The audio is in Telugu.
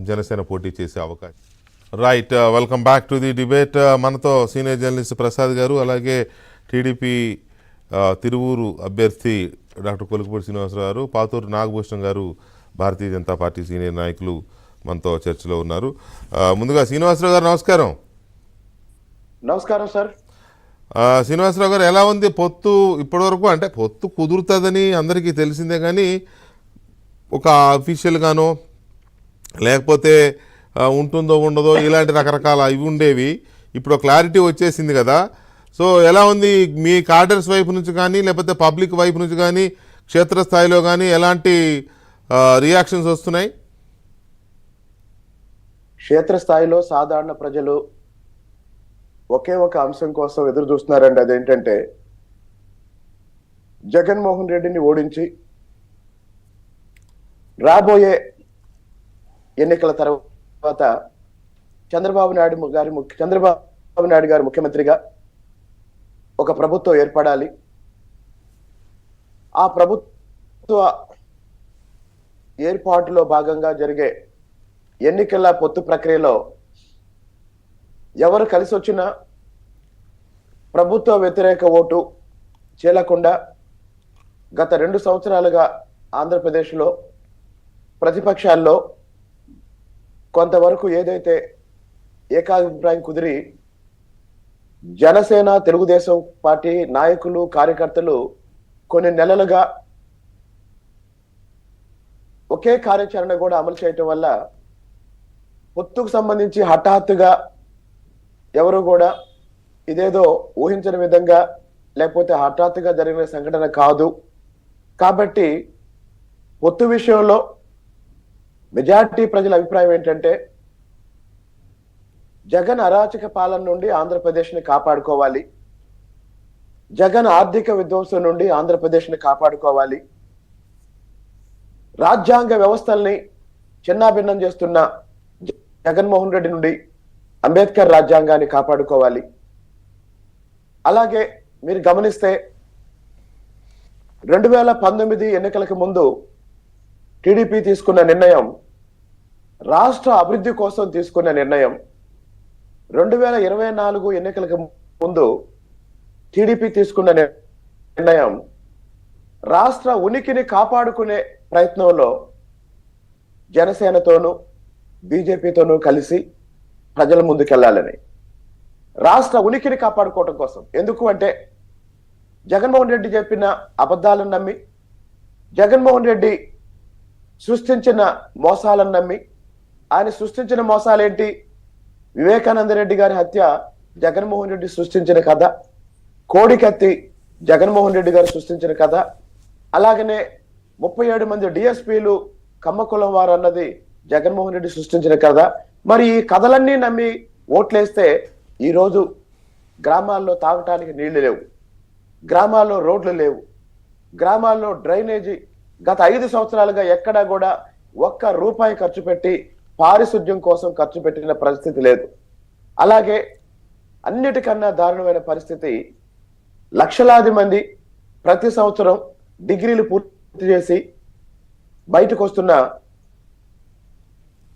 జనసేన పోటీ చేసే అవకాశం. Right, welcome back to the debate. మనతో సీనియర్ జర్నలిస్ట్ ప్రసాద్ గారు, అలాగే టీడీపీ తిరువూరు అభ్యర్థి డాక్టర్ కొలుకుపూడి శ్రీనివాసరావు గారు, పాతూరు నాగభూషణం గారు, భారతీయ జనతా పార్టీ సీనియర్ నాయకులు మనతో చర్చలో ఉన్నారు. ముందుగా శ్రీనివాసరావు గారు నమస్కారం. నమస్కారం సార్. శ్రీనివాసరావు గారు, ఎలా ఉంది పొత్తు ఇప్పటివరకు? అంటే పొత్తు కుదురుతుందని అందరికీ తెలిసిందే, కానీ ఒక అఫీషియల్గానో లేకపోతే ఉంటుందో ఉండదో ఇలాంటి రకరకాల ఇవి ఉండేవి. ఇప్పుడు క్లారిటీ వచ్చేసింది కదా. సో ఎలా ఉంది మీ కార్డర్స్ వైపు నుంచి కానీ లేకపోతే పబ్లిక్ వైపు నుంచి కానీ క్షేత్రస్థాయిలో కానీ ఎలాంటి రియాక్షన్స్ వస్తున్నాయి? క్షేత్రస్థాయిలో సాధారణ ప్రజలు ఒకే ఒక అంశం కోసం ఎదురు చూస్తున్నారండి. అదేంటంటే జగన్మోహన్ రెడ్డిని ఓడించి రాబోయే ఎన్నికల తర్వాత చంద్రబాబు నాయుడు గారు ముఖ్యమంత్రిగా ఒక ప్రభుత్వం ఏర్పడాలి. ఆ ప్రభుత్వ ఏర్పాటులో భాగంగా జరిగే ఎన్నికల పొత్తు ప్రక్రియలో ఎవరు కలిసి వచ్చినా ప్రభుత్వ వ్యతిరేక ఓటు చేయకుండా గత 2 సంవత్సరాలుగా ఆంధ్రప్రదేశ్లో ప్రతిపక్షాల్లో కొంతవరకు ఏదైతే ఏకాభిప్రాయం కుదిరి జనసేన తెలుగుదేశం పార్టీ నాయకులు కార్యకర్తలు కొన్ని నెలలుగా ఒకే కార్యాచరణ కూడా అమలు చేయటం వల్ల పొత్తుకు సంబంధించి హఠాత్తుగా ఎవరు కూడా ఇదేదో ఊహించని విధంగా లేకపోతే హఠాత్తుగా జరిగిన సంఘటన కాదు. కాబట్టి పొత్తు విషయంలో మెజారిటీ ప్రజల అభిప్రాయం ఏంటంటే జగన్ అరాచక పాలన నుండి ఆంధ్రప్రదేశ్ని కాపాడుకోవాలి, జగన్ ఆర్థిక విధ్వంసం నుండి ఆంధ్రప్రదేశ్ని కాపాడుకోవాలి, రాజ్యాంగ వ్యవస్థల్ని చిన్నాభిన్నం చేస్తున్న జగన్మోహన్ రెడ్డి నుండి అంబేద్కర్ రాజ్యాంగాన్ని కాపాడుకోవాలి. అలాగే మీరు గమనిస్తే 2019 ఎన్నికలకు ముందు టీడీపీ తీసుకున్న నిర్ణయం రాష్ట్ర అభివృద్ధి కోసం తీసుకున్న నిర్ణయం. 2024 ఎన్నికలకు ముందు టీడీపీ తీసుకున్న నిర్ణయం రాష్ట్ర ఉనికిని కాపాడుకునే ప్రయత్నంలో జనసేనతోనూ బీజేపీతోనూ కలిసి ప్రజల ముందుకెళ్లాలని, రాష్ట్ర ఉనికిని కాపాడుకోవటం కోసం. ఎందుకు అంటే జగన్మోహన్ రెడ్డి చెప్పిన అబద్ధాలను నమ్మి, జగన్మోహన్ రెడ్డి సృష్టించిన మోసాలను నమ్మి, ఆయన సృష్టించిన మోసాలేంటి? వివేకానంద రెడ్డి గారి హత్య జగన్మోహన్ రెడ్డి సృష్టించిన కథ, కోడికత్తి జగన్మోహన్ రెడ్డి గారు సృష్టించిన కథ, అలాగనే 37 మంది డిఎస్పీలు కమ్మకులం వారు అన్నది జగన్మోహన్ రెడ్డి సృష్టించిన కథ. మరి ఈ కథలన్నీ నమ్మి ఓట్లేస్తే ఈరోజు గ్రామాల్లో తాగటానికి నీళ్లు లేవు, గ్రామాల్లో రోడ్లు లేవు, గ్రామాల్లో డ్రైనేజీ గత 5 సంవత్సరాలుగా ఎక్కడా కూడా ఒక్క రూపాయి ఖర్చు పెట్టి పారిశుద్ధ్యం కోసం ఖర్చు పెట్టిన పరిస్థితి లేదు. అలాగే అన్నిటికన్నా దారుణమైన పరిస్థితి, లక్షలాది మంది ప్రతి సంవత్సరం డిగ్రీలు పూర్తి చేసి బయటకు వస్తున్న